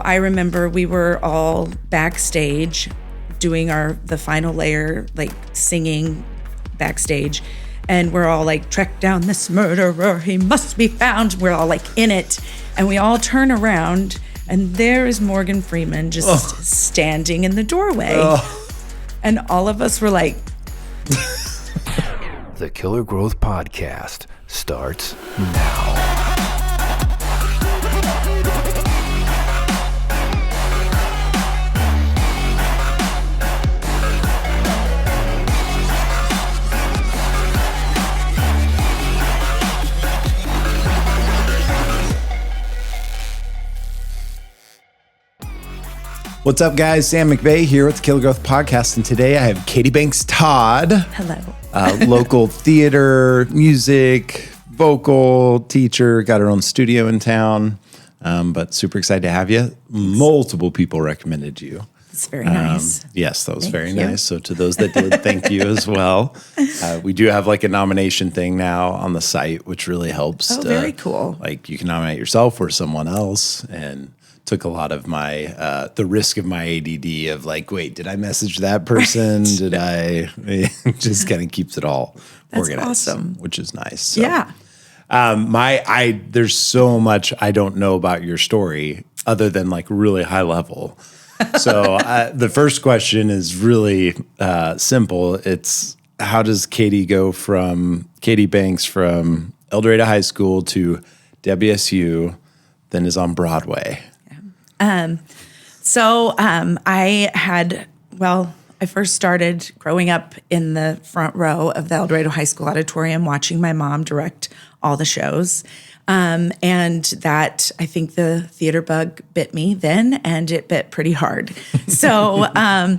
I remember we were all backstage doing the final layer, like singing backstage. And we're all like, track down this murderer, he must be found. We're all like in it. And we all turn around and there is Morgan Freeman just standing in the doorway. And all of us were like. The Killer Growth Podcast starts now. What's up, guys? Sam McVeigh here with the Killer Growth Podcast, and today I have Katie Banks-Todd. Hello. Local theater, music, vocal teacher, got her own studio in town, but super excited to have you. Multiple people recommended you. It's very nice. Yes, that was Thank very you. nice. So to those that did, thank you as well. We do have like a nomination thing now on the site, which really helps. Oh, very cool. Like you can nominate yourself or someone else, and took a lot of my the risk of my ADD of like, wait, did I message that person? Right. Did I? It just kind of keeps it all organized. Awesome. Which is nice. So, yeah. There's so much I don't know about your story other than like really high level. So the first question is really simple. It's how does Katie go from Katie Banks from Dorado High School to WSU, then is on Broadway? I first started growing up in the front row of the Dorado High School auditorium, watching my mom direct all the shows. And that, I think the theater bug bit me then, and it bit pretty hard. So I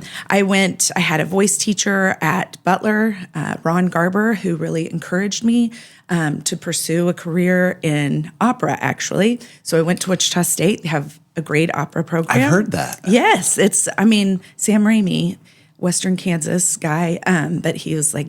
had a voice teacher at Butler, Ron Garber, who really encouraged me to pursue a career in opera, actually. So I went to Wichita State. They have a great opera program. I've heard that. Yes. Sam Raimi, Western Kansas guy, but he was like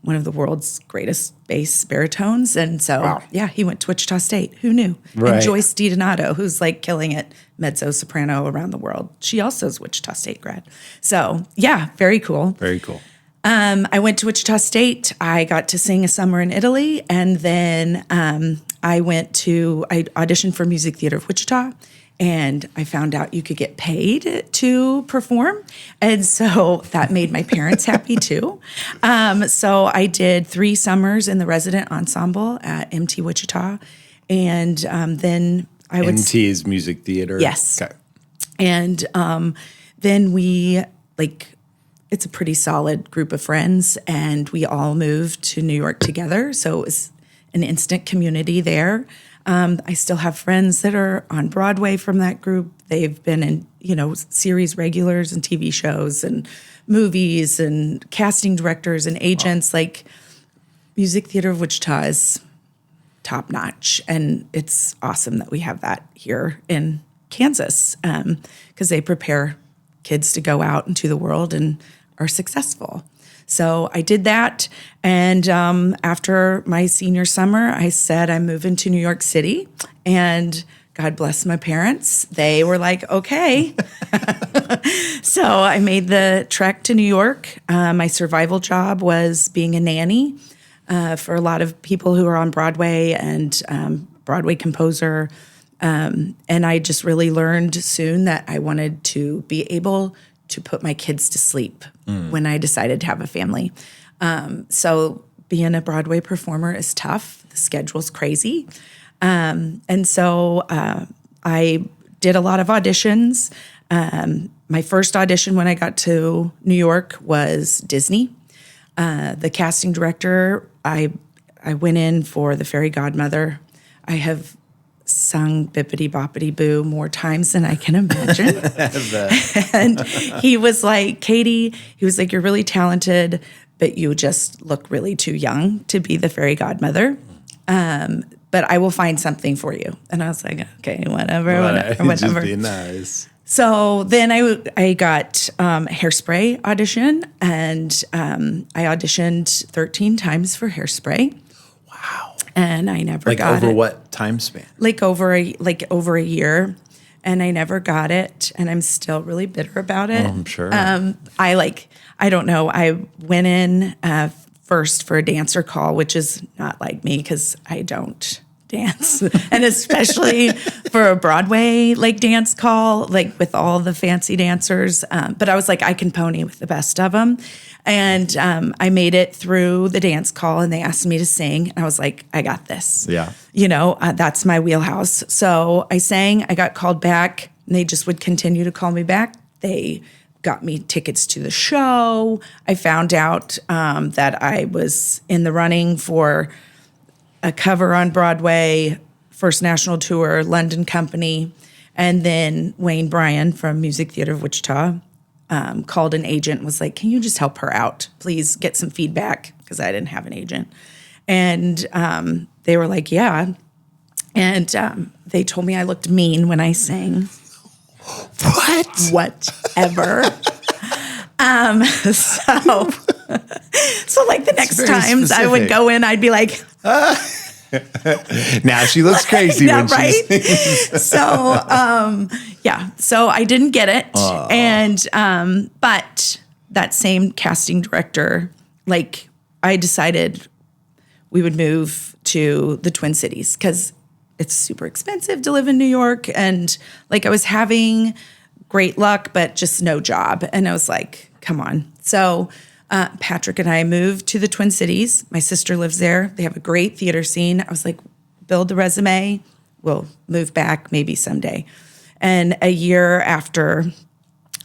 one of the world's greatest bass baritones. And so, wow. Yeah, he went to Wichita State. Who knew? Right. And Joyce DiDonato, who's like killing it, mezzo-soprano around the world. She also is Wichita State grad. So, yeah, very cool. Very cool. I went to Wichita State. I got to sing a summer in Italy. And then I auditioned for Music Theater of Wichita. And I found out you could get paid to perform. And so that made my parents happy too. So I did 3 summers in the resident ensemble at MT Wichita. And then I would... MT is music theater? Yes. Okay. And then it's a pretty solid group of friends, and we all moved to New York together. So it was an instant community there. I still have friends that are on Broadway from that group. They've been in, series regulars and TV shows and movies and casting directors and agents. Wow. Like Music Theater of Wichita is top notch. And it's awesome that we have that here in Kansas because they prepare kids to go out into the world and are successful. So I did that, and after my senior summer, I said I'm moving to New York City, and God bless my parents. They were like, okay. So I made the trek to New York. My survival job was being a nanny for a lot of people who are on Broadway and Broadway composer, and I just really learned soon that I wanted to be able to put my kids to sleep when I decided to have a family. So being a Broadway performer is tough. The schedule's crazy. And so I did a lot of auditions. My first audition when I got to New York was Disney. The casting director, I went in for The Fairy Godmother. I have sung Bippity Boppity Boo more times than I can imagine. And he was like, Katie, you're really talented, but you just look really too young to be the fairy godmother. But I will find something for you. And I was like, okay, whatever. Just be nice. So then I got Hairspray audition, and I auditioned 13 times for Hairspray. Wow. And I never got it. Like over what time span? Like over a year. and I never got it, and I'm still really bitter about it. I'm sure. I don't know. I went in first for a dancer call, which is not like me because I don't dance, and especially for a Broadway like dance call, like with all the fancy dancers. But I was like, I can pony with the best of them. And I made it through the dance call, and they asked me to sing. And I was like, I got this. Yeah. That's my wheelhouse. So I sang, I got called back, and they just would continue to call me back. They got me tickets to the show. I found out that I was in the running for a cover on Broadway, first national tour, London company. And then Wayne Bryan from Theater of Wichita called an agent and was like, can you just help her out? Please get some feedback, because I didn't have an agent. And they were like, yeah. And they told me I looked mean when I sang. What? Whatever. So like the next times I would go in, I'd be like, now she looks crazy when right? she's So I didn't get it. And but that same casting director, like, I decided we would move to the Twin Cities because it's super expensive to live in New York. And like, I was having great luck, but just no job. And I was like, come on. So Patrick and I moved to the Twin Cities. My sister lives there. They have a great theater scene. I was like, build the resume. We'll move back maybe someday. And a year after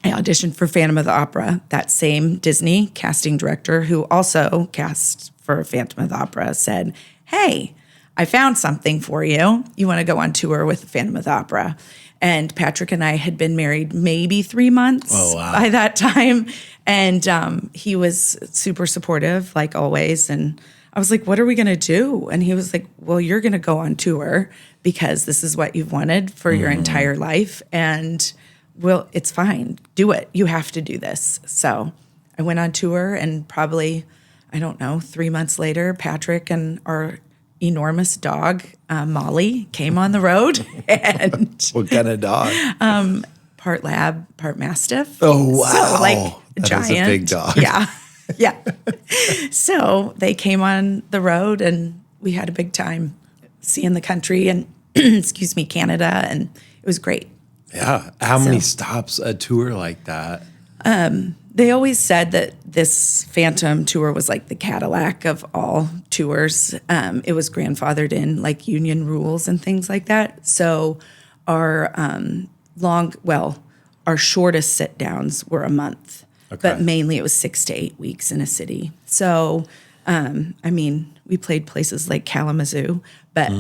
I auditioned for Phantom of the Opera, that same Disney casting director who also cast for Phantom of the Opera said, hey, I found something for you. You want to go on tour with Phantom of the Opera? And Patrick and I had been married maybe 3 months by that time. And he was super supportive, like always. And I was like, what are we going to do? And he was like, well, you're going to go on tour because this is what you've wanted for your entire life. And well, it's fine. Do it. You have to do this. So I went on tour, and probably, I don't know, 3 months later, Patrick and our enormous dog, Molly, came on the road. And what kind of dog? Part lab, part mastiff. Oh, wow. So like that giant. is a big dog. Yeah. Yeah. So they came on the road, and we had a big time seeing the country and, excuse me, Canada. And it was great. Yeah. How many stops a tour like that? They always said that this Phantom tour was like the Cadillac of all tours. It was grandfathered in like union rules and things like that. So our our shortest sit downs were a month, but mainly it was 6 to 8 weeks in a city. So, we played places like Kalamazoo, but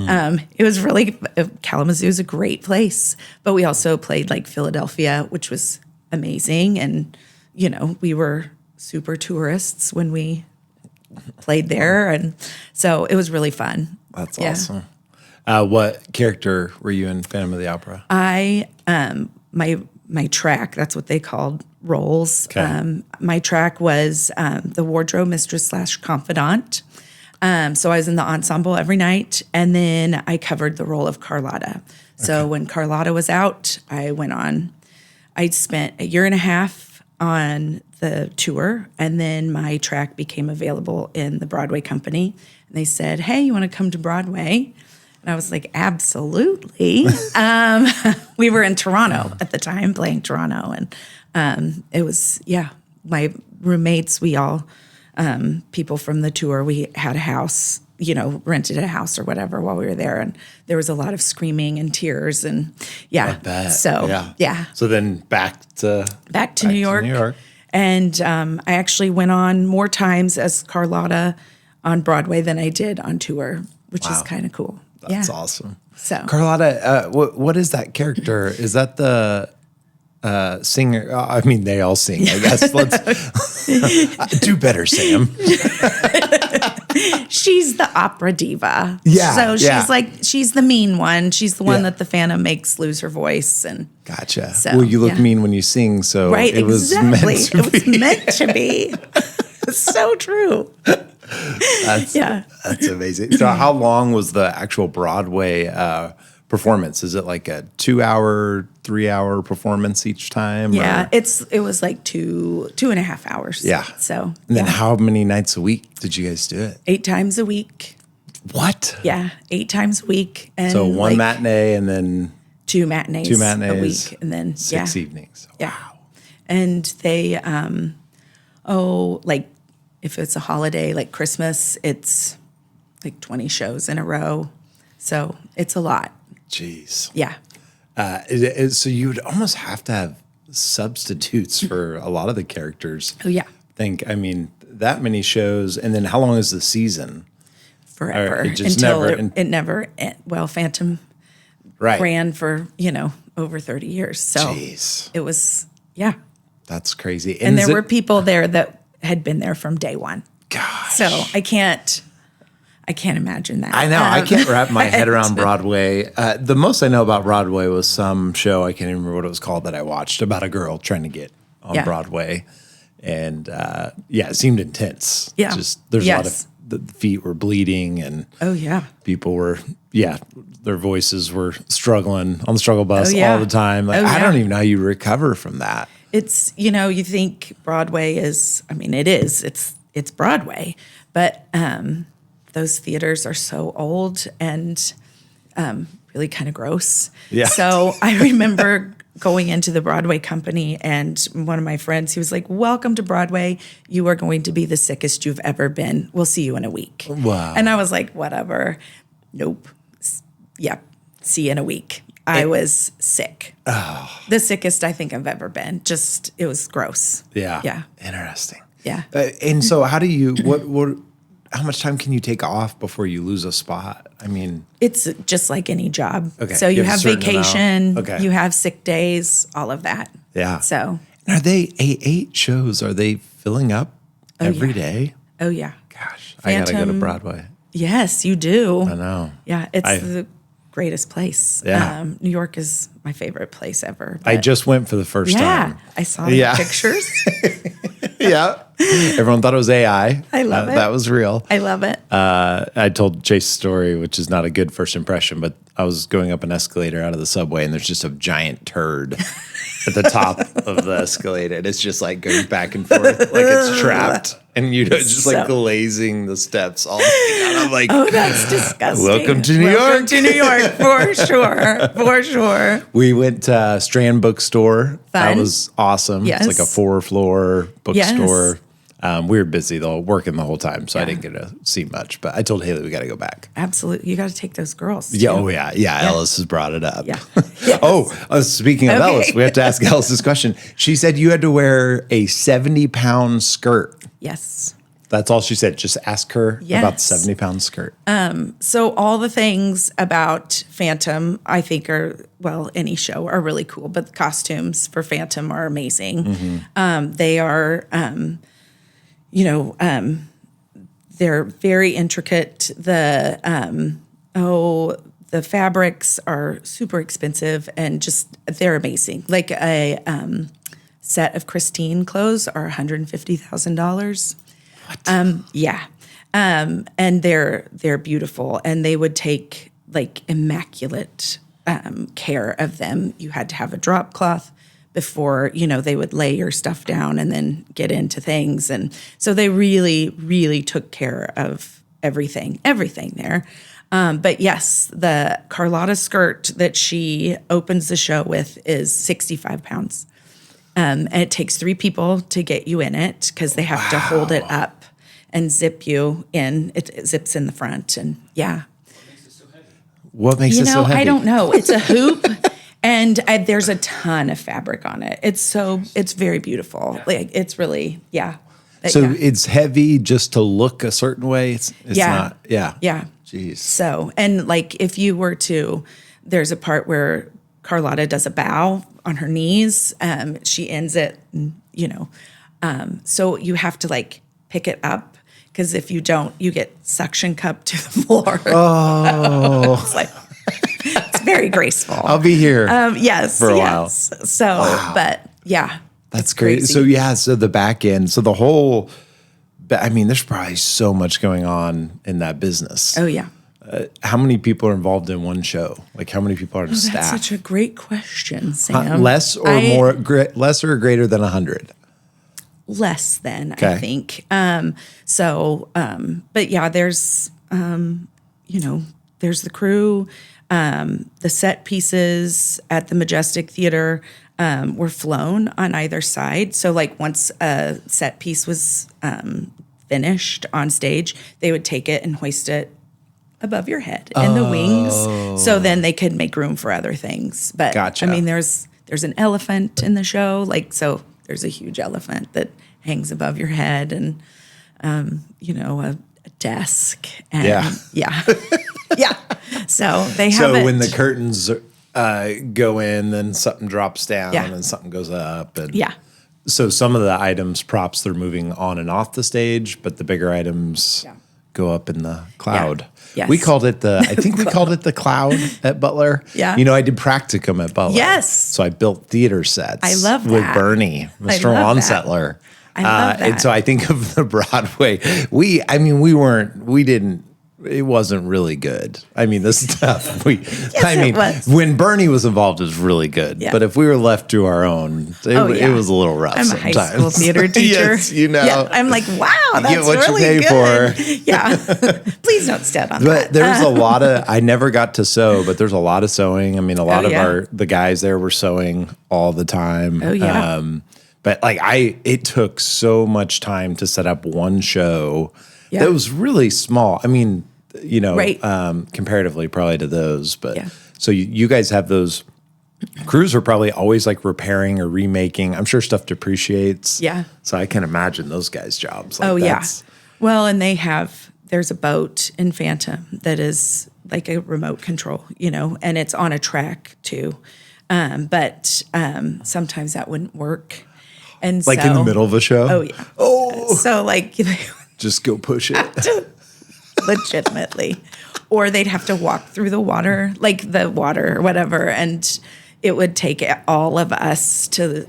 it was really, Kalamazoo is a great place. But we also played like Philadelphia, which was amazing. And we were super tourists when we played there. And so it was really fun. That's awesome. What character were you in Phantom of the Opera? My track, that's what they called roles. Okay. My track was the wardrobe mistress / confidant. So I was in the ensemble every night. And then I covered the role of Carlotta. So when Carlotta was out, I spent a year and a half on the tour, and then my track became available in the Broadway company. And they said, hey, you want to come to Broadway? And I was like, absolutely. We were in Toronto at the time, playing Toronto. And it was, my roommates, we all, people from the tour, we had a house, rented a house or whatever while we were there. And there was a lot of screaming and tears. And I bet. So, yeah. So then back to New York. And I actually went on more times as Carlotta on Broadway than I did on tour, which is kind of cool. That's awesome. So Carlotta, what is that character? Is that the singer? They all sing, I guess. Let's do better, Sam. She's the opera diva. Yeah. So she's the mean one. She's the one that the Phantom makes lose her voice. And gotcha. So, well, you look mean when you sing, so right, it was exactly. meant to be. It was meant to be. So true. That's amazing. So how long was the actual Broadway performance? Is it like a 2-hour, 3-hour performance each time? Yeah, or- it was like 2.5 hours. Yeah. So And then yeah. how many nights a week did you guys do it? 8 times a week. What? Yeah, 8 times a week. And So one like, matinee and then 2 matinees, two matinees a week, and then 6 yeah, evenings. yeah. And they, like if it's a holiday like Christmas, it's like 20 shows in a row. So it's a lot. Jeez. Yeah. So you would almost have to have substitutes for a lot of the characters. Oh yeah. I mean, that many shows. And then how long is the season? Forever. Or it just until never- it never, well, Phantom Right. ran for, over 30 years. So Jeez. it was, yeah. That's crazy. And is there were it- people there that had been there from day one. Gosh. So I can't imagine that. I know. I can't wrap my head around Broadway. The most I know about Broadway was some show, I can't even remember what it was called, that I watched about a girl trying to get on Yeah. Broadway. And it seemed intense. Yeah. Just there's a lot Yes. of the feet were bleeding and Oh yeah. people were, their voices were struggling on the struggle bus Oh, yeah. all the time. Like, Oh, I yeah. don't even know how you recover from that. It's, you think Broadway is, I mean, it is, it's Broadway, but those theaters are so old and really kind of gross. Yeah. So I remember going into the Broadway company and one of my friends, he was like, welcome to Broadway. You are going to be the sickest you've ever been. We'll see you in a week. Wow. And I was like, whatever. Nope. Yeah. See you in a week. I was sick. Oh. The sickest I think I've ever been. It was gross. Yeah. Yeah. Interesting. Yeah. And so how do you, how much time can you take off before you lose a spot? I mean, It's just like any job. Okay. So you You have a have certain vacation, amount. Okay. you have sick days, all of that. Yeah. So, are they 8 shows? Are they filling up every yeah. day? oh yeah. Gosh, I gotta go to Phantom- Broadway. Yes, you do. I know. Yeah, it's I- the greatest place. Yeah. New York is my favorite place ever. I but- just went for the first yeah, time. I saw the Yeah. pictures. Yeah. Everyone thought it was AI. I love it. That was real. I love it. I told Chase's story, which is not a good first impression, but I was going up an escalator out of the subway and there's just a giant turd at the top of the escalator. And it's just like going back and forth like it's trapped. And it's just like So- glazing the steps all the way down. I'm like, Oh, that's disgusting. Welcome to New Welcome York. to New York, for sure. For sure. we went to Strand Bookstore. That Fun. was awesome. Yes. It's like a 4-floor bookstore. Yes. We were busy though, working the whole time, so I didn't get to see much. But I told Haley we got to go back. Absolutely. You got to take those girls. Yeah, too. oh yeah. Ellis has brought it up. Yeah. Yes. Speaking of Okay. Ellis, we have to ask Ellis this question. She said you had to wear a 70-pound skirt. Yes. That's all she said. Just ask her about the Yes. 70-pound skirt. So all the things about Phantom, I think any show are really cool, but the costumes for Phantom are amazing. They are, they're very intricate. The fabrics are super expensive and they're amazing. Like a set of Christine clothes are $150,000. Yeah. And they're beautiful and they would take like immaculate care of them. You had to have a drop cloth before, they would lay your stuff down and then get into things. And so they really, really took care of everything there. But yes, the Carlotta skirt that she opens the show with is 65 pounds. And it takes 3 people to get you in it because they have to hold it up and zip you in. It zips in the front. And yeah. What makes it so heavy? I don't know. It's a hoop and there's a ton of fabric on it. It's very beautiful. Like it's really, yeah. So yeah. it's heavy just to look a certain way. It's Yeah. not. Yeah. Yeah. Jeez. So, and like if you were to, there's a part where Carlotta does a bow on her knees. She ends it, so you have to like pick it up because if you don't, you get suction cupped to the floor. Oh. It's very graceful. I'll be here. Yes. for a while. Yes. So, but yeah. That's it's great. crazy. So the back end, so the whole, there's probably so much going on in that business. Oh yeah. How many people are involved in one show? Like how many people are on staff? That's such a great question, Sam. Less or less or greater than 100? Less than, Okay. I think. But yeah, there's, there's the crew, the set pieces at the Majestic Theater were flown on either side. So like once a set piece was finished on stage, they would take it and hoist it above your head in the wings. So then they could make room for other things. But Gotcha. I mean, there's an elephant in the show. Like, so there's a huge elephant that hangs above your head and, a desk. And yeah. Yeah. So they have So it. when the curtains go in, then something drops down Yeah. and something goes up. And Yeah. So some of the items, props, they're moving on and off the stage, but the bigger items go up in the cloud. Yes. We called it I think we called it the cloud at Butler. Yeah. I did practicum at Butler. Yes. So I built theater sets. I love with that. Bernie, Mr. love that. Onsettler. I love And that. so I think of the Broadway. It wasn't really good. I mean, the stuff it was. when Bernie was involved, it was really good. Yeah. But if we were left to our own, it was a little rough. I'm a sometimes. high school theater teacher. Yes, Yeah, I'm like, wow, that's get what you really pay good. for. Yeah. Please don't stand on But that. there's a lot of. I never got to sew, but there's a lot of sewing. I mean, a lot of yeah. the guys there were sewing all the time. Oh, yeah. But it took so much time to set up one show Yeah. that was really small. I mean, Right. comparatively probably to those, but Yeah. so you guys have those crews are probably always like repairing or remaking. I'm sure stuff depreciates. Yeah. So I can imagine those guys' jobs. Like Oh, yeah. that's- Well, and there's a boat in Phantom that is like a remote control, and it's on a track too. But sometimes that wouldn't work. And Like in the middle of a show. Oh, yeah. Oh, So like, just go push it. legitimately. Or they'd have to walk through the water or whatever. And it would take all of us to,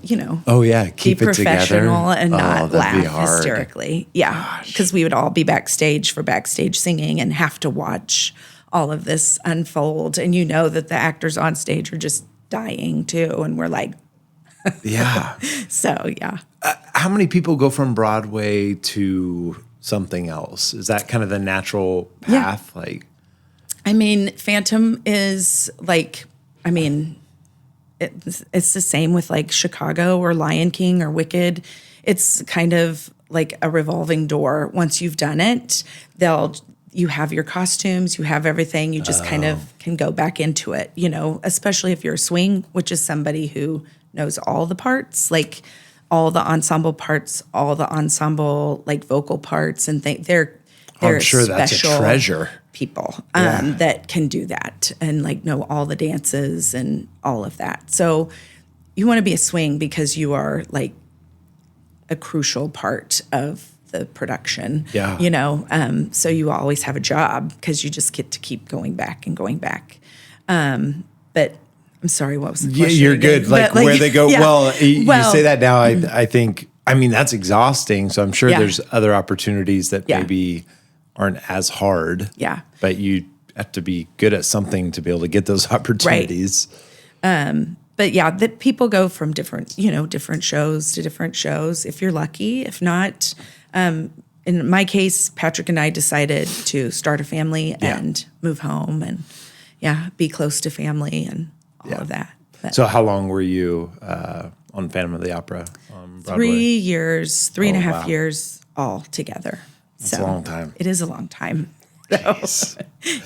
Oh yeah, be keep it professional together. and not that'd be laugh hard. hysterically. Yeah, because we would all be backstage for backstage singing and have to watch all of this unfold. And that the actors on stage are just dying too. And we're like, Yeah. so yeah. How many people go from Broadway to something else? Is that kind of the natural path? Yeah. Like, I mean, Phantom is like, it's the same with like Chicago or Lion King or Wicked. It's kind of like a revolving door. Once you've done it, you have your costumes, you have everything. You just kind of can go back into it, especially if you're a swing, which is somebody who knows all the parts, like all the ensemble parts, all the ensemble like vocal parts and things. They're I'm sure that's a special treasure. people Yeah. that can do that and like know all the dances and all of that. So you want to be a swing because you are like a crucial part of the production. Yeah. So you always have a job because you just get to keep going back and going back. But I'm sorry, what was the Yeah, question you're again? good. Like, But, where they go. yeah. Well, you Well, say that now. I think. I mean, that's exhausting. So I'm sure Yeah. there's other opportunities that Yeah. maybe aren't as hard. Yeah. But you have to be good at something to be able to get those opportunities. But yeah, that people go from different shows to different shows if you're lucky. If not, in my case, Patrick and I decided to start a family and move home and be close to family and all of that. But So how long were you on Phantom of the Opera on Broadway? 3 years, three and a half wow. years all together. That's a long time. It is a long time. So,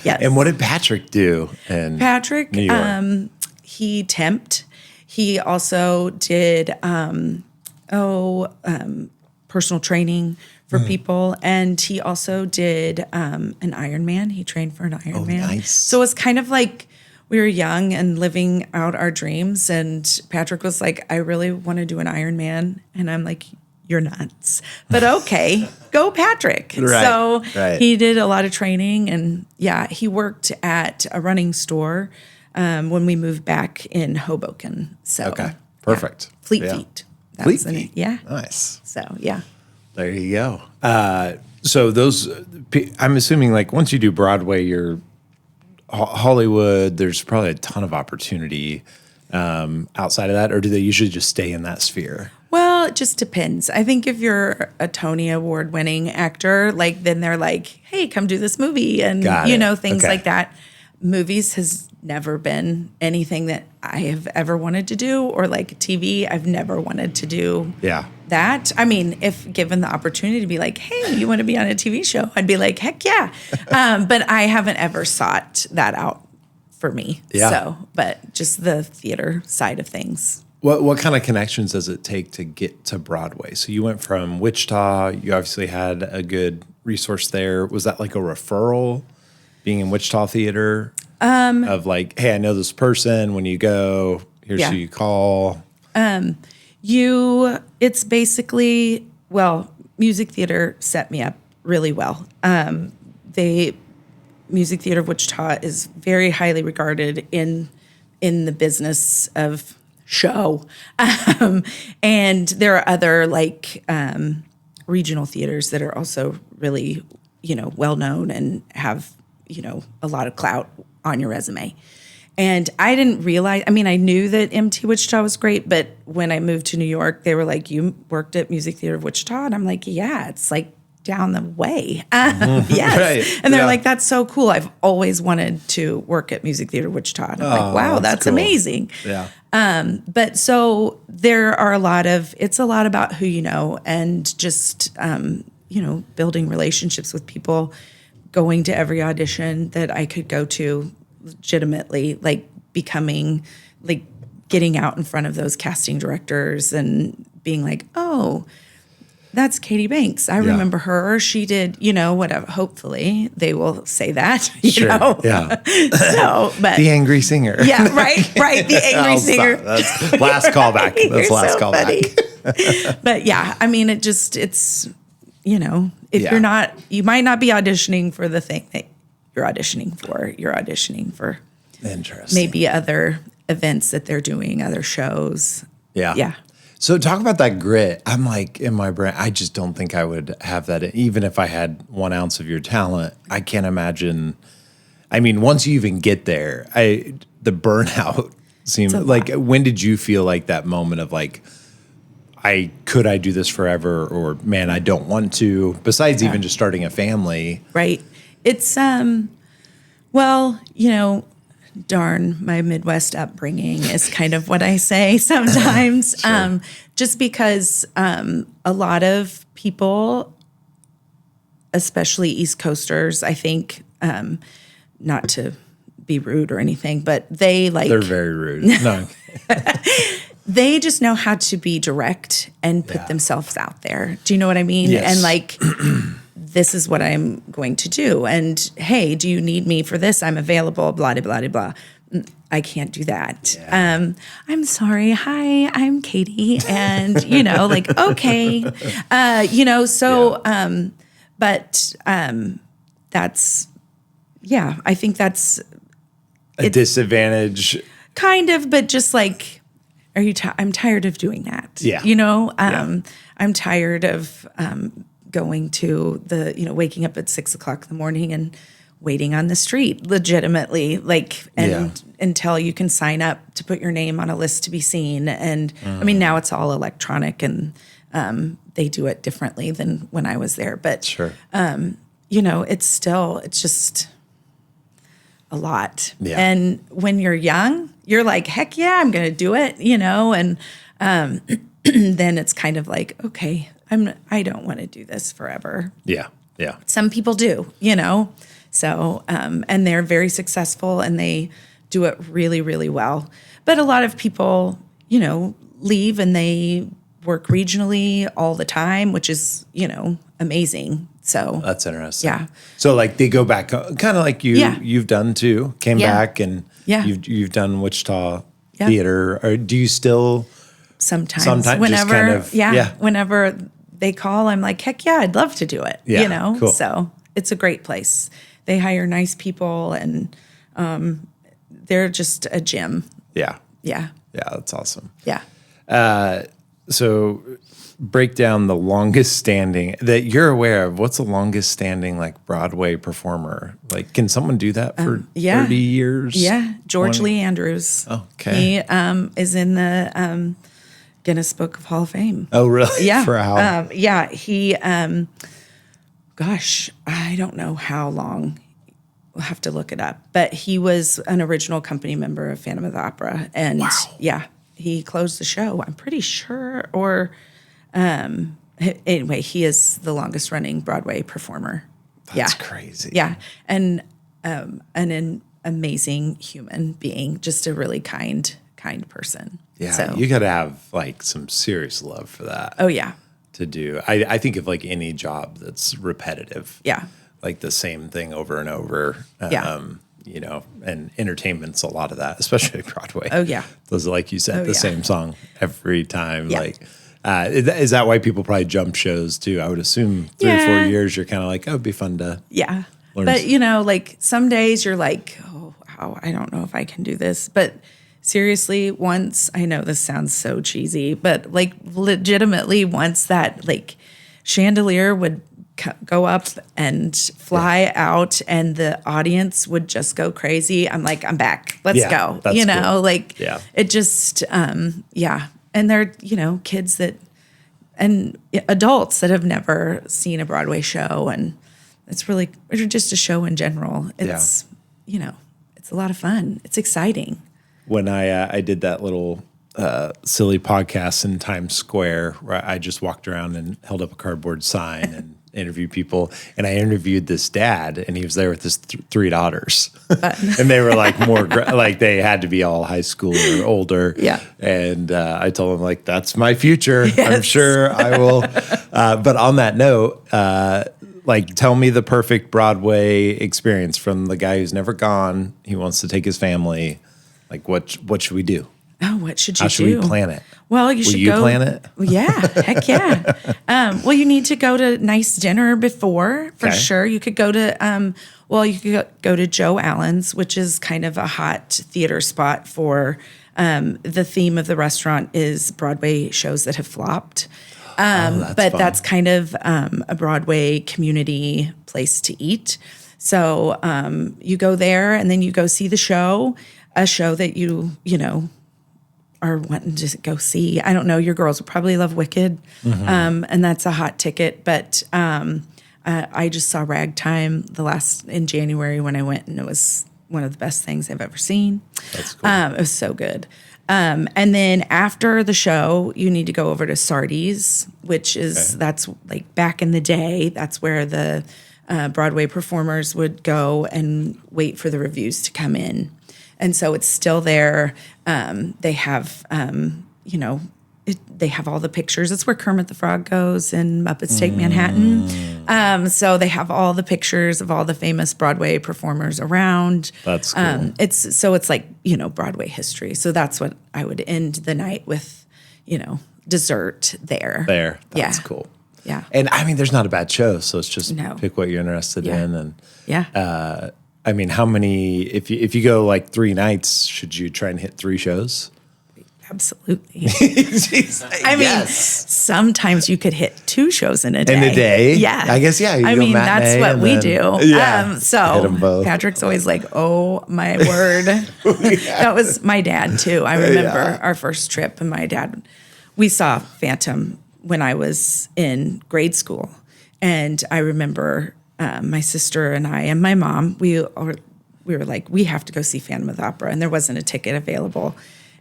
yes. And what did Patrick do in Patrick, New York? he temped. He also did personal training for people, and he also did an Ironman. He trained for an Ironman. nice. So it's kind of like we were young and living out our dreams. And Patrick was like, "I really want to do an Ironman," and I'm like, "You're nuts," but okay, go Patrick. Right, So right. he did a lot of training, and he worked at a running store when we moved back in Hoboken. So Okay, perfect. Fleet Yeah. Feet. That Fleet was the name. Feet. Yeah. Nice. So yeah. There you go. So those, I'm assuming like once you do Broadway, you're Hollywood, there's probably a ton of opportunity outside of that, or do they usually just stay in that sphere? Well, it just depends. I think if you're a Tony Award winning actor, like then they're like, hey, come do this movie and things like that. Movies has never been anything that I have ever wanted to do, or like TV, I've never wanted to do that. I mean, if given the opportunity to be like, hey, you want to be on a TV show? I'd be like, heck yeah. But I haven't ever sought that out for me. Yeah. So, but just the theater side of things. What kind of connections does it take to get to Broadway? So you went from Wichita. You obviously had a good resource there. Was that like a referral, being in Wichita theater? Of like, hey, I know this person. When you go, here's who you call. It's basically, music theater set me up really well. Music Theater of Wichita is very highly regarded in the business of show. And there are other regional theaters that are also really, well known and have, a lot of clout on your resume. And I didn't realize, I knew that MT Wichita was great, but when I moved to New York, they were like, you worked at Music Theater of Wichita? And I'm like, yeah, it's like down the way. Yes. Right. And they're like, that's so cool. I've always wanted to work at Music Theater of Wichita. And I'm like, wow, that's cool. Amazing. Yeah. But so there are it's a lot about who you know, and just, building relationships with people, going to every audition that I could go to legitimately, getting out in front of those casting directors and being like, oh, that's Katie Banks. I remember her. She did, whatever. Hopefully they will say that, you know? Yeah. So, but the angry singer. Yeah, right. The angry singer. That's last callback. That's last callback. But yeah, it's, if you're not, you might not be auditioning for the thing that you're auditioning for. You're auditioning for maybe other events that they're doing, other shows. Yeah. Yeah. So talk about that grit. I'm like, in my brain, I just don't think I would have that. Even if I had 1 ounce of your talent, I can't imagine. Once you even get there, the burnout seems like, when did you feel like that moment of like, could I do this forever? Or man, I don't want to, besides even just starting a family. Right. It's, darn, my Midwest upbringing is kind of what I say sometimes. Sure. Just because a lot of people, especially East Coasters, I think, not to be rude or anything, but they're very rude. No. They just know how to be direct and put themselves out there. Do you know what I mean? Yes. And this is what I'm going to do. And hey, do you need me for this? I'm available, blah, blah, blah, blah. I can't do that. Yeah. I'm sorry. Hi, I'm Katie. And, okay. But that's, I think that's a disadvantage. Kind of, but just like, I'm tired of doing that. Yeah. I'm tired of going to waking up at 6 o'clock in the morning and waiting on the street legitimately, until you can sign up to put your name on a list to be seen. And now it's all electronic and they do it differently than when I was there. But sure. It's just a lot. Yeah. And when you're young, you're like, heck yeah, I'm going to do it, and then it's kind of like, okay, I don't want to do this forever. Yeah. Yeah. Some people do, so, and they're very successful and they do it really, really well. But a lot of people, leave and they work regionally all the time, which is, amazing. So that's interesting. Yeah. So they go back, kind of like you've done too, came back and you've done Wichita theater. Or do you still? Sometimes whenever, whenever they call, I'm like, heck yeah, I'd love to do it. Yeah, cool. So it's a great place. They hire nice people and they're just a gem. Yeah. Yeah. Yeah, that's awesome. Yeah. So break down the longest standing that you're aware of. What's the longest standing like Broadway performer? Like, can someone do that for 30 years? Yeah. George 20? Lee Andrews. Oh, okay. He is in the Guinness Book of Hall of Fame. Oh, really? Yeah. For how? Yeah. He, gosh, I don't know how long. We'll have to look it up. But he was an original company member of Phantom of the Opera. And he closed the show, I'm pretty sure. Or anyway, he is the longest running Broadway performer. That's crazy. Yeah. And an amazing human being, just a really kind person. Yeah. So, You got to have like some serious love for that. oh, yeah. To do. I think of like any job that's repetitive. Yeah. Like the same thing over and over. Yeah. You know, and entertainment's a lot of that, especially Broadway. Oh, yeah. Those are, like you said, the yeah. same song every time. Yeah. Like, is that why people probably jump shows too? I would assume 3 or 4 years, you're kind of like, oh, it'd be fun to. Yeah. learn. But, you know, like some days you're like, oh, wow, I don't know if I can do this. But seriously, once, I know this sounds so cheesy, but like legitimately once that like chandelier would go up and fly out and the audience would just go crazy, I'm like, I'm back. Let's go. That's you know, cool. like Yeah. it just, yeah. And they're, you know, kids that, and adults that have never seen a Broadway show. And it's really, or just a show in general. It's, you know, it's a lot of fun. It's exciting. When I did that little silly podcast in Times Square, where I just walked around and held up a cardboard sign and interviewed people, and I interviewed this dad, and he was there with his 3 daughters, and they were like like they had to be all high school or older. Yeah. And I told him like, that's my future. I'm Yes. sure I will. But on that note, like, tell me the perfect Broadway experience from the guy who's never gone. He wants to take his family. Like, what should we do? Oh, what should you How do? should we plan it? Well, you Will should you go. plan it? Yeah, heck yeah. Well, you need to go to nice dinner before, for Okay. sure. You could go to, you could go to Joe Allen's, which is kind of a hot theater spot for, the theme of the restaurant is Broadway shows that have flopped. But fun. that's kind of a Broadway community place to eat. So you go there and then you go see the show, a show that you know, are wanting to go see. I don't know. Your girls will probably love Wicked, and that's a hot ticket. But I just saw Ragtime in January when I went, and it was one of the best things I've ever seen. That's cool. It was so good. And then after the show, you need to go over to Sardi's, which is that's like back in the day. That's where the Broadway performers would go and wait for the reviews to come in. And so it's still there. They have, you know, they have all the pictures. It's where Kermit the Frog goes in Muppets Take Manhattan. So they have all the pictures of all the famous Broadway performers around. That's cool. It's like, you know, Broadway history. So that's what I would end the night with, you know, dessert there. That's Yeah. cool. Yeah. And I mean, there's not a bad show, so it's just No. pick what you're interested Yeah. in. And Yeah. I mean, how many? If you go like 3 nights, should you try and hit 3 shows? Absolutely. I mean, sometimes you could hit 2 shows in a day. In a day? Yeah. I guess, yeah. You I go mean, that's matinee what and we then- do. Yeah. Hit So 'em both. Patrick's always like, oh, my word. That was my dad, too. I remember our first trip, and my dad, we saw Phantom when I was in grade school. And I remember my sister and I and my mom, we were like, we have to go see Phantom of the Opera. And there wasn't a ticket available.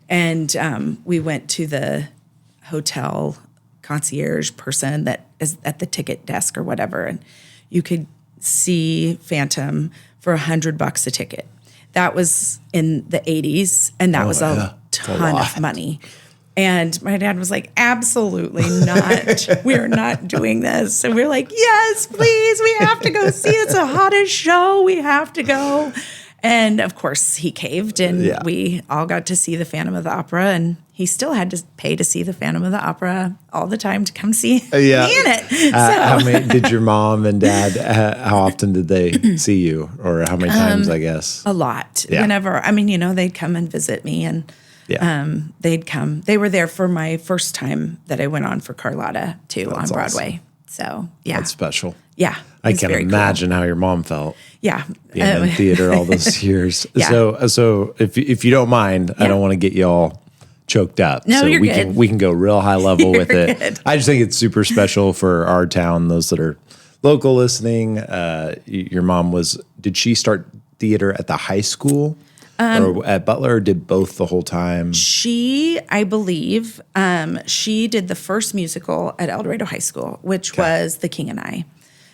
And we went to the hotel concierge person that is at the ticket desk or whatever, and you could see Phantom for $100 a ticket. That was in the 80s, and that was a ton of money. And my dad was like, absolutely not. We're not doing this. And we were like, yes, please, we have to go see it. It's the hottest show. We have to go. And of course, he caved, and we all got to see the Phantom of the Opera. And he still had to pay to see the Phantom of the Opera all the time to come see me in it. How many did your mom and dad? How often did they see you, or how many times? I guess A lot. Yeah. Whenever, I mean, you know, they'd come and visit me, and Yeah. They'd come. They were there for my first time that I went on for Carlotta too on Broadway. So yeah, That's special. yeah. I it's can very imagine how your mom felt cool. Yeah, being in theater all those years. Yeah. So if you don't mind, I don't want to get you all choked up. No, so you're we good. can go real high level with it. Good. I just think it's super special for our town. Those that are local listening, your mom did she start theater at the high school or at Butler, or did both the whole time? She, I believe, she did the first musical at Dorado High School, which was The King and I.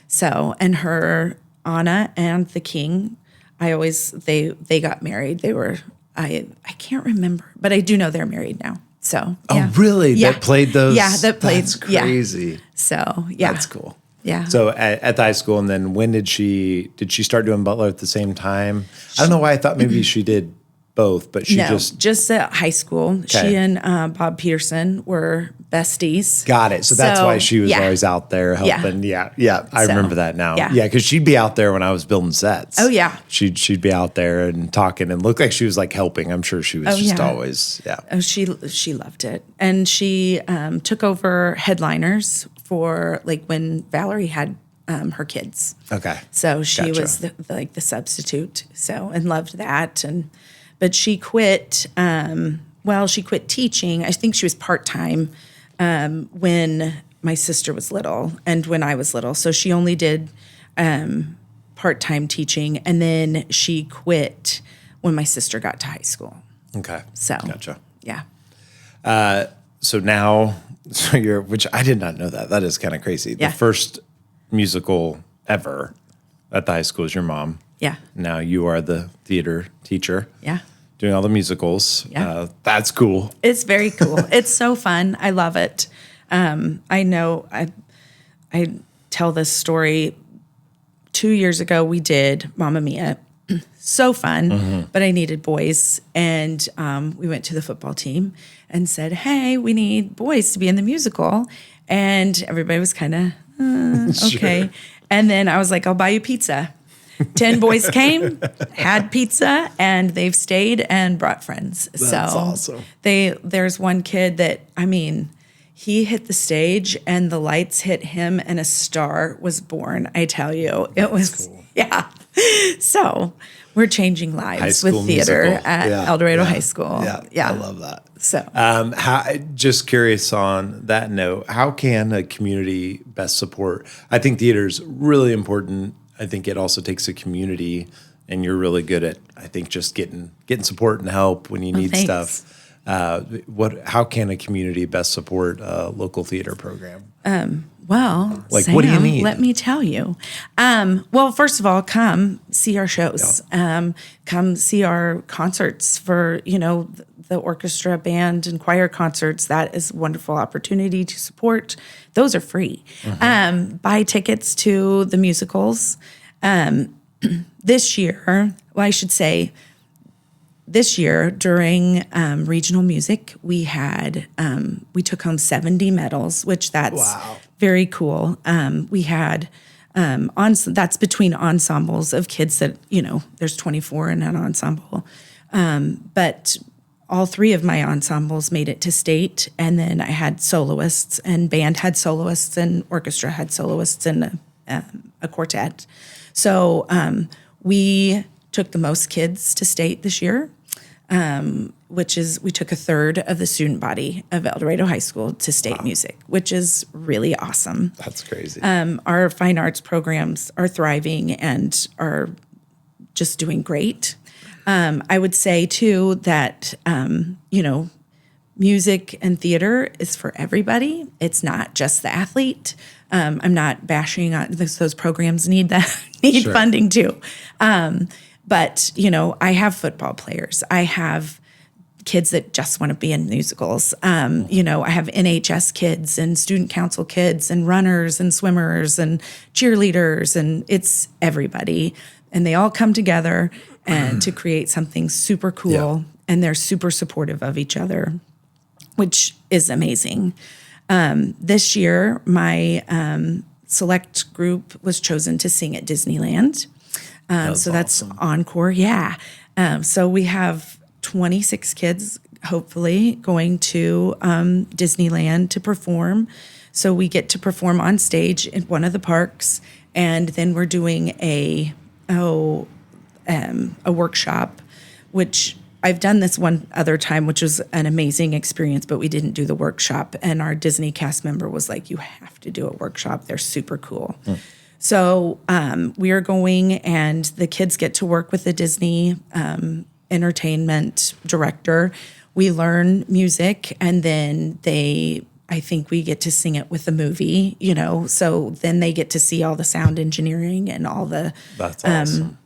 So, and her Anna and the King, they got married. They were, I can't remember, but I do know they're married now. So, yeah. Oh, really? Yeah. That played those? Yeah, that played. That's crazy. Yeah. So, yeah. That's cool. Yeah. So at the high school, and then when did she start doing Butler at the same time? I don't know why I thought maybe she did both, but she just at high school. She and Bob Peterson were besties. got it. So that's why she was always out there helping. Yeah. I remember that now. Yeah, because she'd be out there when I was building sets. Oh yeah. She'd be out there and talking and looked like she was like helping. I'm sure she was always Oh, she loved it, and she took over headliners for like when Valerie had her kids. Okay. So she was the substitute. So, and loved that. But she quit. She quit teaching. I think she was part-time when my sister was little and when I was little. So she only did part-time teaching, and then she quit when my sister got to high school. Okay. So gotcha. Yeah. So now, which I did not know that. That is kind of crazy. Yeah. The first musical ever at the high school is your mom. Yeah. Now you are the theater teacher. Yeah. Doing all the musicals. Yeah. That's cool. It's very cool. It's so fun. I love it. I know I tell this story. 2 years ago, we did Mamma Mia. So fun, but I needed boys. And we went to the football team and said, hey, we need boys to be in the musical. And everybody was kind of, okay. Sure. And then I was like, I'll buy you pizza. 10 boys came, had pizza, and they've stayed and brought friends. That's awesome. There's one kid that, he hit the stage and the lights hit him and a star was born. I tell you, it was cool. Yeah. So we're changing lives with theater musical. at El Dorado High School. Yeah. I love that. So, just curious on that note, how can a community best support? I think theater is really important. I think it also takes a community, and you're really good at, I think, just getting support and help when you need stuff. How can a community best support a local theater program? Well, like, Sam, what do you need? Let me tell you. First of all, come see our shows. Yeah. Come see our concerts for, the orchestra, band, and choir concerts. That is a wonderful opportunity to support. Those are free. Buy tickets to the musicals. This year, this year during regional music, we took home 70 medals, which that's very cool. We had that's between ensembles of kids that there's 24 in an ensemble, but all three of my ensembles made it to state, and then I had soloists, and band had soloists, and orchestra had soloists, and a quartet. So we took the most kids to state this year, which is we took a third of the student body of El Dorado High School to state music, which is really awesome. That's crazy. Our fine arts programs are thriving and are just doing great. I would say too that music and theater is for everybody. It's not just the athlete. I'm not bashing on those programs need funding too. But, I have football players. I have kids that just want to be in musicals. I have NHS kids and student council kids and runners and swimmers and cheerleaders, and it's everybody. And they all come together and to create something super cool, and they're super supportive of each other, which is amazing. This year, my select group was chosen to sing at Disneyland. So that's awesome. encore. Yeah. So we have 26 kids hopefully going to Disneyland to perform. So we get to perform on stage in one of the parks, and then we're doing a workshop, which I've done this one other time, which was an amazing experience, but we didn't do the workshop. And our Disney cast member was like, you have to do a workshop. They're super cool. So we are going, and the kids get to work with the Disney entertainment director. We learn music, and then I think we get to sing it with the movie, so then they get to see all the sound engineering and all the, That's awesome.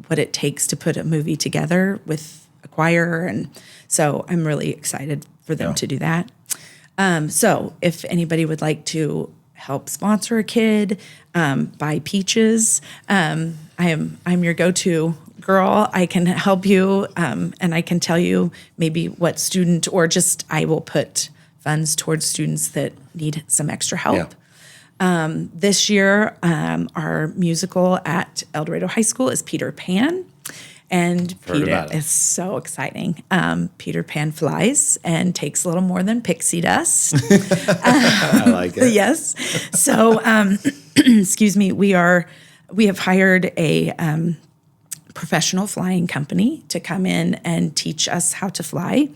What it takes to put a movie together with a choir. And so I'm really excited for them to do that. So if anybody would like to help sponsor a kid, buy peaches, I'm your go-to girl. I can help you, and I can tell you maybe what student, or just I will put funds towards students that need some extra help. This year, our musical at Dorado High School is Peter Pan. And Peter is so exciting. Peter Pan flies and takes a little more than pixie dust. I like it. Yes. So, excuse me, we have hired a professional flying company to come in and teach us how to fly.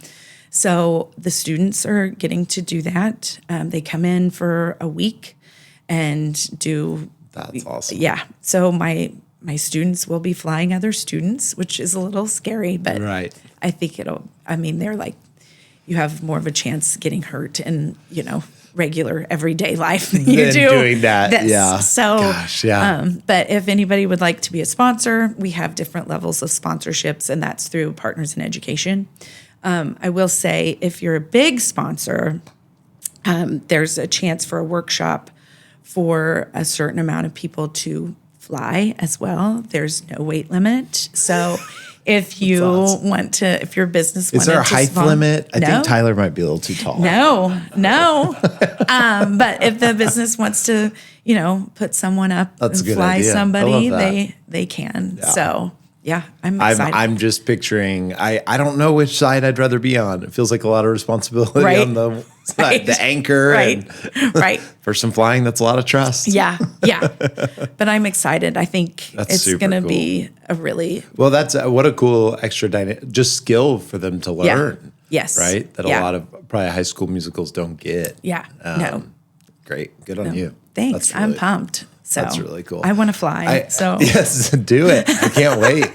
So the students are getting to do that. They come in for a week and do. That's awesome. Yeah. So my students will be flying other students, which is a little scary, but Right. I think they're like, you have more of a chance getting hurt in, regular everyday life than you do doing that. this. Yeah. So, Gosh, yeah. But if anybody would like to be a sponsor, we have different levels of sponsorships, and that's through Partners in Education. I will say, if you're a big sponsor, there's a chance for a workshop for a certain amount of people to fly as well. There's no weight limit. So if you want to, if your business Is wanted there a to height limit? I No. think Tyler might be a little too tall. No. But if the business wants to, put someone up That's a and good fly idea. I somebody, love that. they can. So yeah, I'm excited. I'm just picturing, I don't know which side I'd rather be on. It feels like a lot of responsibility Right. on the side, Right. the anchor. Right. And Right. for some flying, that's a lot of trust. Yeah. But I'm excited. I think That's it's super going to cool. be a really, Well, that's what a cool extra just skill for them to learn. Yes. Right? That Yeah. a lot of probably high school musicals don't get. yeah. No. Great. Good on you. Thanks. That's I'm really- pumped. So That's really cool. I want to fly. Yes, do it. I can't wait.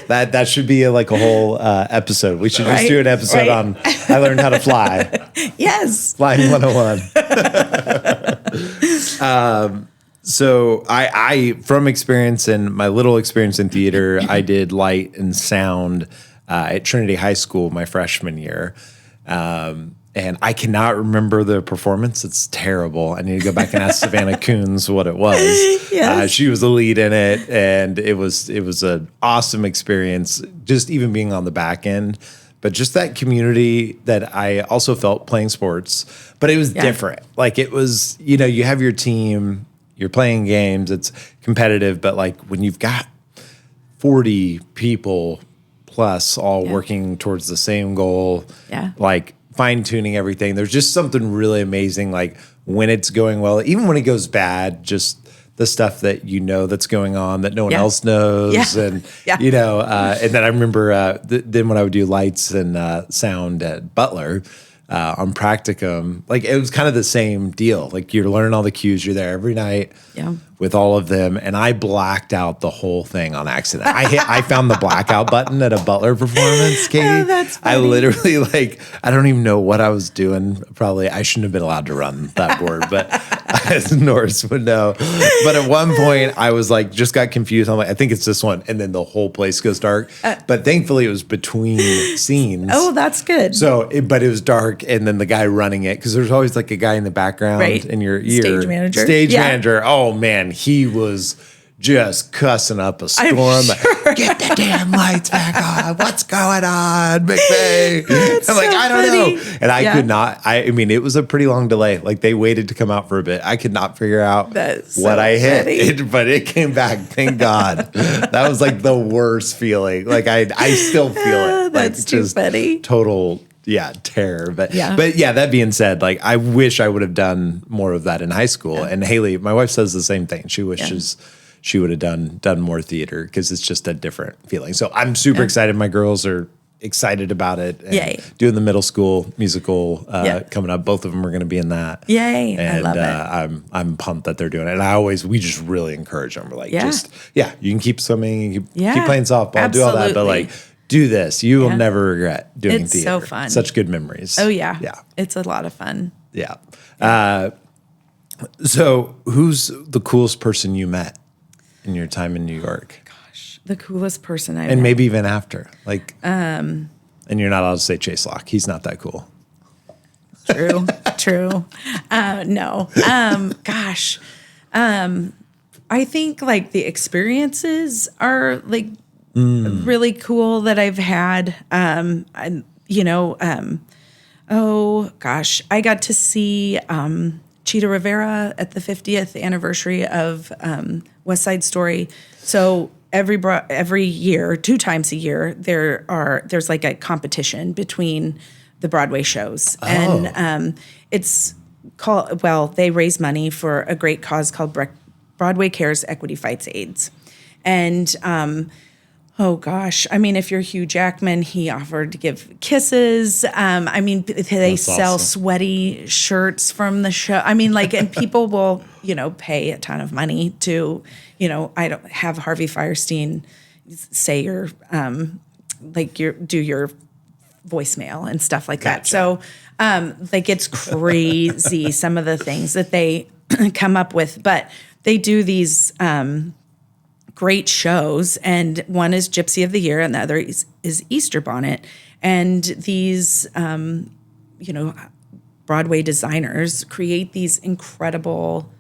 That should be like a whole episode. We should just Right, do an episode right. on I learned how to fly. Yes. Flying 101. So I from experience and my little experience in theater, I did light and sound at Trinity High School my freshman year. And I cannot remember the performance. It's terrible. I need to go back and ask Savannah Coons what it was. Yes. She was the lead in it, and it was an awesome experience, just even being on the back end. But just that community that I also felt playing sports, but it was different. Like it was, you have your team, you're playing games, it's competitive, but like when you've got 40 people plus all working towards the same goal, like fine-tuning everything. There's just something really amazing, like when it's going well, even when it goes bad, just the stuff that that's going on that no one else knows. And, and then I remember then when I would do lights and sound at Butler on practicum, like it was kind of the same deal. Like you're learning all the cues, you're there every night with all of them. And I blacked out the whole thing on accident. I found the blackout button at a Butler performance, Katie. Oh, that's funny. I literally I don't even know what I was doing. Probably I shouldn't have been allowed to run that board, but as Norris would know. But at one point I was just got confused. I'm like, I think it's this one. And then the whole place goes dark. But thankfully it was between scenes. Oh, that's good. So, but it was dark, and then the guy running it, because there's always a guy in the background in your ear. Stage manager. Stage manager. Oh man, he was just cussing up a storm. Get the damn lights back on. What's going on, McVeigh? I'm like, I don't know. And I could not. I mean, it was a pretty long delay. Like they waited to come out for a bit. I could not figure out what I hit, but it came back. Thank God. That was the worst feeling. Like I still feel it. That's too funny. Total. terror. But Yeah. That being said, like I wish I would have done more of that in high school. And Haley, my wife, says the same thing. She wishes she would have done more theater because it's just a different feeling. So I'm super excited. My girls are excited about it. And Yay. doing the middle school musical coming up. Both of them are going to be in that. Yay. And I love it. I'm pumped that they're doing it. And we just really encourage them. We're like, you can keep swimming, you can keep playing softball, do all that, but like do this. You will never regret doing it's theater. So fun. Such good memories. Oh yeah. Yeah. It's a lot of fun. Yeah. So who's the coolest person you met in your time in New York? The coolest person I met. And maybe even after. Like and you're not allowed to say Chase Locke. He's not that cool. True. No. I think like the experiences are like really cool that I've had. I got to see Cheetah Rivera at the 50th anniversary of West Side Story. So every year, 2 times a year, there's like a competition between the Broadway shows, and it's called. Well, they raise money for a great cause called Broadway Cares Equity Fights AIDS, and if you're Hugh Jackman, he offered to give kisses. They sell awesome. sweaty shirts from the show. And people will, pay a ton of money to, I don't have Harvey Fierstein say your voicemail and stuff like that. So, it's crazy some of the things that they come up with, but they do these great shows, and one is Gypsy of the Year, and the other is Easter Bonnet. And these, Broadway designers create these incredible,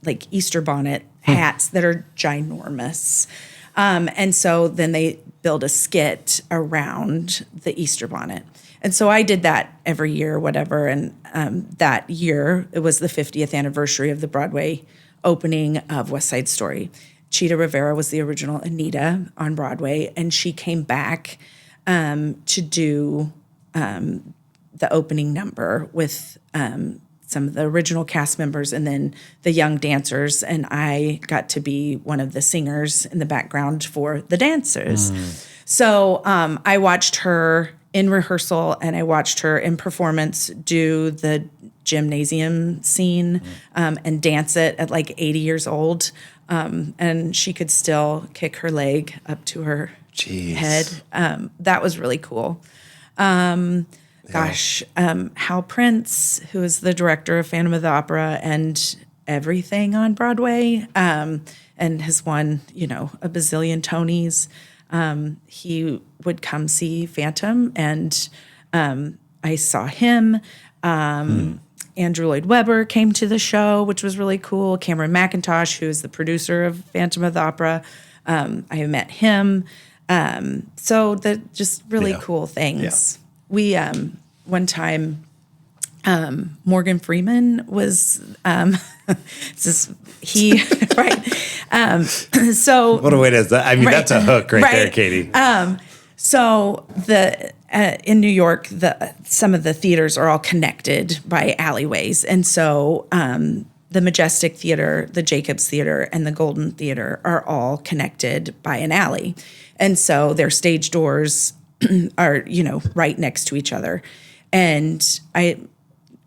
like Easter bonnet hats that are ginormous. And so then they build a skit around the Easter bonnet. And so I did that every year, whatever. And that year, it was the 50th anniversary of the Broadway opening of West Side Story. Cheetah Rivera was the original Anita on Broadway, and she came back to do the opening number with some of the original cast members and then the young dancers, and I got to be one of the singers in the background for the dancers. So I watched her in rehearsal and I watched her in performance do the gymnasium scene and dance it at like 80 years old. And she could still kick her leg up to her head. That was really cool. Hal Prince, who is the director of Phantom of the Opera and everything on Broadway, and has won, a bazillion Tonys. He would come see Phantom, and I saw him. Andrew Lloyd Webber came to the show, which was really cool. Cameron McIntosh, who is the producer of Phantom of the Opera, I met him. So the just really cool things. Yeah. We one time Morgan Freeman was he right. So what a way to that. I mean, that's a hook right there, Katie. So the in New York, some of the theaters are all connected by alleyways, and so the Majestic Theater, the Jacobs Theater, and the Golden Theater are all connected by an alley, and so their stage doors are right next to each other. And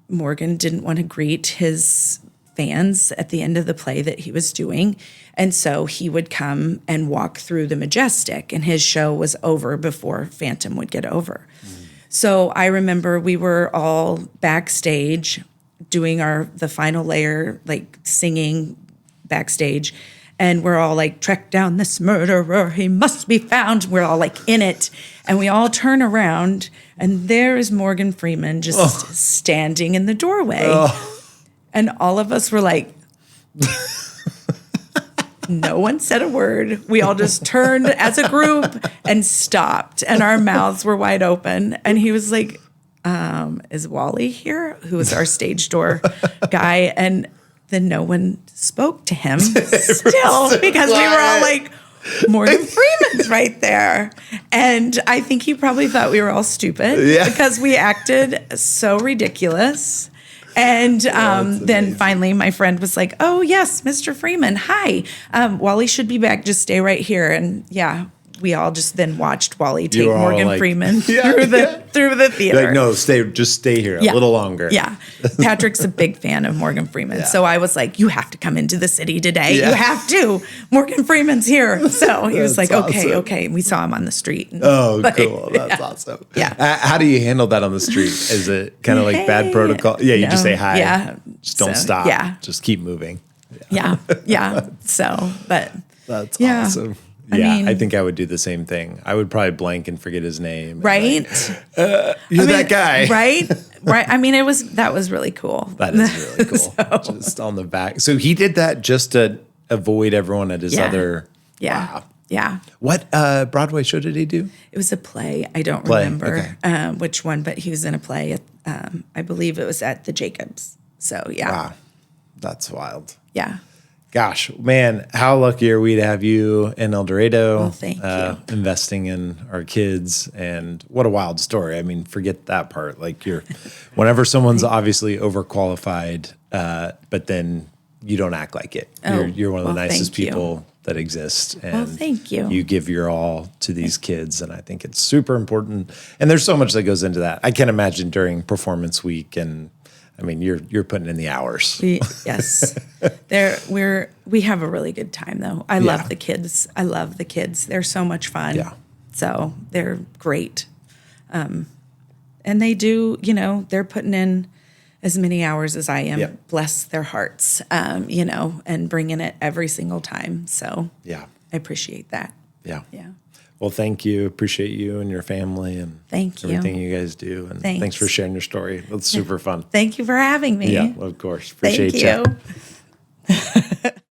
Morgan didn't want to greet his fans at the end of the play that he was doing. And so he would come and walk through the Majestic, and his show was over before Phantom would get over. So I remember we were all backstage doing the final layer, like singing backstage. And we're all like, track down this murderer, he must be found. We're all like in it. And we all turn around, and there is Morgan Freeman just standing in the doorway. And all of us were like, no one said a word. We all just turned as a group and stopped, and our mouths were wide open. And he was like, is Wally here? Who was our stage door guy. And then no one spoke to him still because we were all like, Morgan Freeman's right there. And I think he probably thought we were all stupid because we acted so ridiculous. And then finally my friend was like, oh, yes, Mr. Freeman. Hi. Wally should be back. Just stay right here. And we all just then watched Wally take Morgan Freeman through the theater. Like, no, just stay here a little longer. Yeah. Patrick's a big fan of Morgan Freeman. Yeah. So I was like, you have to come into the city today. Yeah. You have to. Morgan Freeman's here. So he was like, okay. And we saw him on the street. Cool. That's awesome. Yeah. How do you handle that on the street? Is it kind of like bad protocol? Yeah, you just say hi. Yeah. Just don't stop. Yeah. Just keep moving. Yeah. So, but. That's awesome. Yeah, I think I would do the same thing. I would probably blank and forget his name. Right? You're that guy. Right? I mean, that was really cool. That is really cool. Just on the back. So he did that just to avoid everyone at his other. Yeah. Wow. Yeah. What Broadway show did he do? It was a play. I don't remember which one, but he was in a play. I believe it was at the Jacobs. So, yeah. Wow. That's wild. Yeah. Gosh, man, how lucky are we to have you in El Dorado? Well, thank you. Investing in our kids, and what a wild story. I mean, forget that part. Like whenever someone's obviously overqualified, but then you don't act like it. You're one of the nicest people that exist. And thank you. You give your all to these kids, and I think it's super important. And there's so much that goes into that. I can't imagine during performance week and I mean, you're putting in the hours. Yes. We have a really good time, though. I love the kids. They're so much fun. Yeah. So they're great. And they do, they're putting in as many hours as I am. Yep. Bless their hearts, and bringing it every single time. So I appreciate that. Yeah. Yeah. Well, thank you. Appreciate you and your family and everything you guys do. And thanks for sharing your story. That's super fun. Thank you for having me. Yeah, of course. Appreciate you. Thank you.